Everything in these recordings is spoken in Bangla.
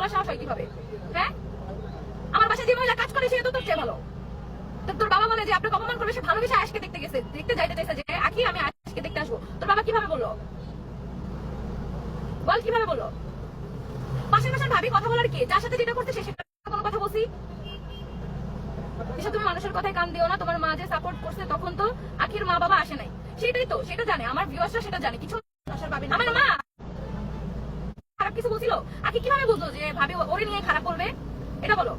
বলার সাহস হয় কিভাবে? হ্যাঁ, আমার বাসায় যে মহিলা কাজ করে সে তো তোর চেয়ে ভালো। তোর বাবা বলে যে আপনাকে অপমান করবে, সে ভালোবেসে আয়েশকে দেখতে গেছে, দেখতে যাইতে চাইছে যে আখি আমি আয়েশকে দেখতে আসবো। তোর বাবা কিভাবে বললো বল, কিভাবে বললো? পাশের পাশের ভাবি কথা বলার কি? যার সাথে যেটা করতে সে সেটা কোনো কথা বলছি? এসব তুমি মানুষের কথায় কান দিও না। তোমার মা যে সাপোর্ট করছে তখন তো আখির মা বাবা আসে নাই, সেটাই তো, সেটা জানে আমার ভিউয়ার্সরা, সেটা জানে। কিছু আমার মা খারাপ কিছু বলছিল, আখি কিভাবে বুঝলো যে ভাবি ওরে নিয়ে খারাপ বলবে? এটা বলো।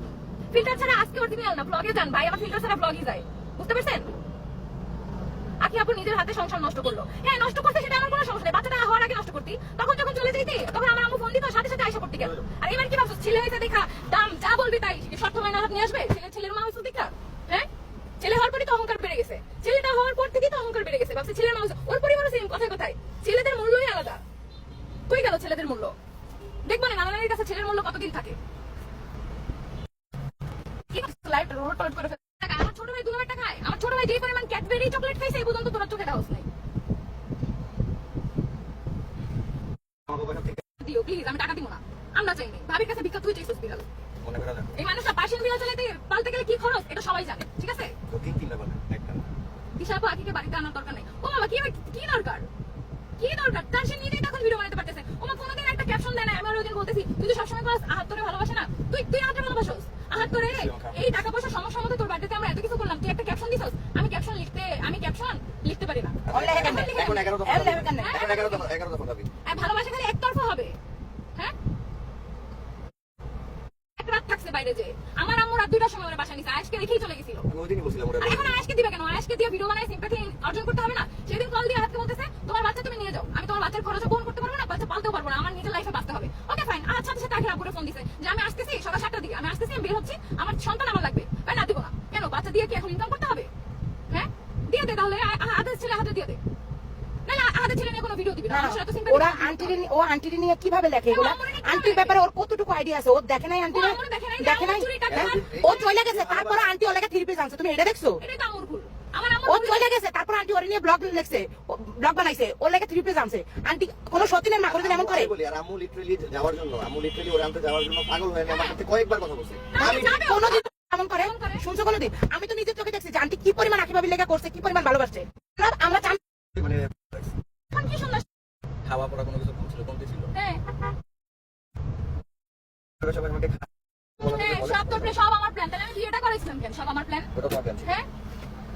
ফিল্টার ছাড়া আজকে অরিজিনাল না, ব্লগে যান ভাই, আমার ফিল্টার ছাড়া ব্লগই যায়, বুঝতে পারছেন? আখি আপু নিজের হাতে সংসার নষ্ট করলো। হ্যাঁ, নষ্ট করতে সেটা আমার কোনো সমস্যা নেই, বাচ্চাটা হওয়ার আগে নষ্ট করতি, তখন যখন চলে যেতে তখন আমার আম্মু ফোন দিত, সাথে সাথে আইসা করতে গেল। আর এবার কি ভাবছো ছেলে হয়েছে দেখা দাম যা বলবি তাই শর্ত মাইনা হাত নিয়ে আসবে? ছেলের মা হয়েছে দেখা, হ্যাঁ, ছেলে হওয়ার পরই তো অহংকার বেড়ে গেছে, ছেলেটা হওয়ার পর থেকেই তো অহংকার বেড়ে গেছে, ভাবছে ছেলের মা হয়েছে। ওর পরিবারও সেম, কথায় কথায় ছেলেদের মূল্যই আলাদা। কই গেল ছেলেদের মূল্য? দেখবো না নানা নানির কাছে ছেলের মূল্য কতদিন থাকে। আমার ছোট ভাই 2 টাকা খায়, আমার ছোট ভাই যে পরিমাণ ক্যাডবেরি চকলেট খাইছে এই পর্যন্ত তোরা চোখে দেওয়া নাই। দিও প্লিজ, আমি টাকা দিব না, আমরা চাইনি। ভাবির কাছে ভিক্ষা তুই চাইছিস বিড়াল। এই মানুষটা পার্সিয়ান বিড়াল চালাতে পালতে গেলে কি খরচ এটা সবাই জানে, ঠিক আছে? দিশা আপু আখিকে বাড়িতে আনার দরকার নেই। ও বাবা, কি দরকার? কি দরকার তার? সে নিজেই তখন ভিডিও বানাতে পারতেছে। ওমা কোনোদিন একটা ক্যাপশন দেয় না। আমি ওই দিন বলতেছি তুই তো সবসময় বলস আহাত তোরে ভালোবাসে না, তুই আহাতরে ভালোবাসোস। আহাত তোরে এই টাকা পয়সা সমস্যা মতো তোর বাড়িতে আমরা এত কিছু করলাম, তুই একটা ক্যাপশন দিছস। আমি ক্যাপশন লিখতে পারি না। ভালোবাসা খালি একতরফা হবে? হ্যাঁ, এক রাত থাকছে বাইরে, যে আমার আম্মু রাত 2টার সময় ওরা বাসা নিছে, আজকে রেখেই চলে গেছিল। আর এখন আজকে দিবে কেন? আজকে দিয়ে ভিডিও বানায় সিম্পাথি অর্জন করতে হবে না? সেদিন কল দিয়ে হাতকে বলতেছে তোমার বাচ্চা তুমি নিয়ে যাও, আমি তোমার বাচ্চার খরচ বহন করতে পারবো না, বাচ্চা পালতেও পারবো না, আমার নিজের লাইফে বাঁচতে হবে। Okay fine. আর সাথে সাথে আগে আপুরে ফোন দিছে যে আমি আসতেছি সকাল 7টার দিকে, আমি আসতেছি, আমি বের হচ্ছি, আমার সন্তান আমার লাগবে। ভাই না, দিব না কেন? বাচ্চা দিয়ে কি এখন ইনকাম করতে হবে? হ্যাঁ, দিয়ে দে তাহলে, আহাদের ছেলে হাতে দিয়ে দে। ওরা আন্টির নিয়ে কিভাবে লেখে এগুলা? আন্টির ব্যাপারে ওর কতটুকু আইডিয়া আছে? ও দেখে নাই আন্টি, দেখে নাই? ও চলে গেছে, তারপরে আন্টি ওর লেগে 3 পেজ আনছে, তুমি এটা দেখছো? ও চলে গেছে, তারপর আন্টি ওর নিয়ে ব্লগ লিখছে, ব্লগ বানাইছে, ওর লেগে 3 পেজ আনছে। আন্টি কোন সতীনের মা করে এমন করে? আম্মু লিটারালি যাওয়ার জন্য, ওরে আনতে যাওয়ার জন্য পাগল হয়ে আমার সাথে কয়েকবার কথা বলছে। আমি কোনদিন এমন করে শুনছো কোনদিন? আমি তো নিজের চোখে দেখছি যে আন্টি কি পরিমাণ আখি ভাবির লেগে করছে, কি পরিমাণ ভালোবাসছে। আমরা মানে কি শুনলাম খাওয়া পড়া কোনো কিছু কমছিল, কমতে ছিল। হ্যাঁ, সবাই আমাকে সব তোর প্ল্যান, সব আমার প্ল্যান। তাহলে আমি বিয়েটা করেছিলাম কেন? সব আমার প্ল্যান। ওটা তোমার প্ল্যান ছিল। হ্যাঁ,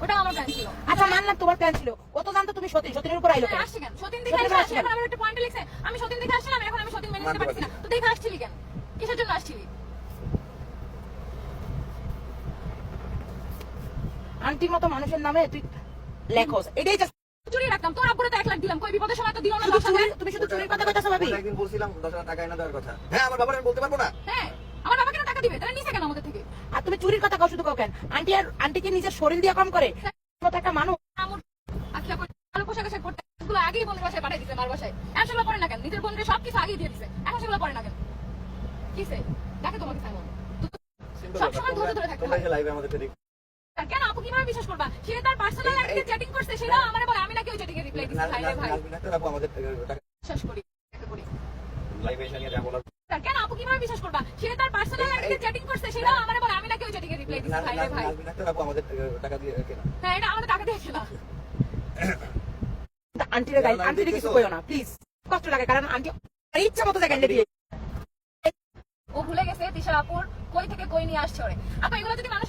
ওটা আমার প্ল্যান ছিল। আচ্ছা মানলাম তোমার প্ল্যান ছিল, ও তো জানতো তুমি সতীনের উপর আইলো কেন? আসছে কেন? সতীন দেখে আসছে, এখন আমার একটা পয়েন্ট লিখছে আমি সতীন দেখে আসছিলাম, এখন আমি সতীন মেনে নিতে পারছি না। তো দেখে আসছিলি কেন? কিসের জন্য আসছিলি? আন্টির মতো মানুষের নামে তুই লেখোস, এটাই চুরি রাখতাম, তোর আব্বুরে তো 1 লাখ দিলাম, কই বিপদের সময় তো দিও না। তুমি শুধু চুরির কথা কইতাছো ভাবি? একদিন বলছিলাম 10,000 টাকা এনে দেওয়ার কথা। হ্যাঁ, আমার বাবার আমি বলতে পারবো না। হ্যাঁ, আমার বাবা কেন টাকা দিবে? তারা নিছে কেন আমাদের থেকে? আর তুমি চুরির কথা কও শুধু কও কেন? আন্টিকে নিজের শরীর দিয়ে কম করে মতো একটা মানুষ। আমার আচ্ছা ভালো পোশাক আশাক পড়তে এগুলো আগেই বোনের বাসায় পাঠিয়ে দিছে, মার বাসায়। এখন সেগুলো পরে না কেন? নিজের বোনের সবকিছু আগেই দিয়ে দিছে, এখন সেগুলো পরে না কেন? কিসে দেখে তোমাকে সাইমন সব সময় ধরে থাকতে হয়। লাইভে আমাদের দেখ কেন? আপু কিভাবে বিশ্বাস করবা? সে তার পার্সোনাল লাইফে চ্যাটিং করছে, সেটা আমারে বলে, আমি নাকি ওই চ্যাটিং এ রিপ্লাই দিছি। ভাই রে ভাই, আপু আমাদের টাকা বিশ্বাস করি একটা করি। লাইভে এসে নিয়ে যা বলার। কেন? আপু কিভাবে বিশ্বাস করবা? সে তার পার্সোনাল লাইফে চ্যাটিং করছে, সেটা আমারে বলে, আমি নাকি ওই চ্যাটিং এ রিপ্লাই দিছি। ভাই রে ভাই, আপু আমাদের টাকা দিয়ে কেনা। হ্যাঁ, এটা আমাদের টাকা দিয়ে কেনা। আন্টিরে কিছু কইও না প্লিজ, কষ্ট লাগে, কারণ আন্টি ইচ্ছা মতো জায়গায় দিয়ে ও ভুলে গেছে দিশা আপুর কই থেকে কই নিয়ে আসছে ওরে। আপা এগুলো যদি মানুষ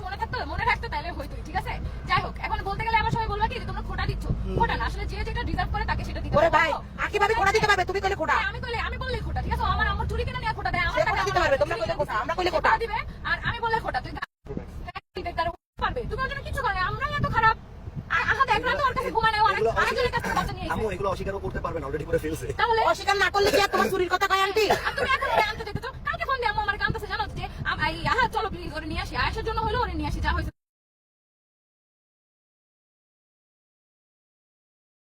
মনে রাখতো তাহলে হইতো, ঠিক আছে? যাই হোক, এখন বলতে গেলে আমার সবাই বলবা কি যে তোমরা খোটা দিচ্ছ। খোটা না, আসলে যে যেটা ডিজার্ভ করে তাকে সেটা দিতে ওরে হবে। ভাই আকি ভাবি খোটা দিতে পারবে, তুমি কইলে খোটা। আমি বললে খোটা, ঠিক আছে? আমার আম্মুর চুরি কিনে নিয়ে খোটা দেয়, আমার টাকা দিতে পারবে, তোমরা কইলে খোটা, আমরা কইলে খোটা দিবে। আর আমি বললে খোটা, তুই তার পারবে। তুমি ওর জন্য কিছু করে না, আমরাই এত খারাপ। আহা দেখ না, তো ওর কাছে ঘুমায় না, আরেকজনের কাছে বাচ্চা নিয়ে আম্মু এগুলো অস্বীকারও করতে পারবে না, অলরেডি করে ফেলছে। তাহলে অস্বীকার না করলে কি আর তোমার চুরির কথা কয় আন্টি? তুমি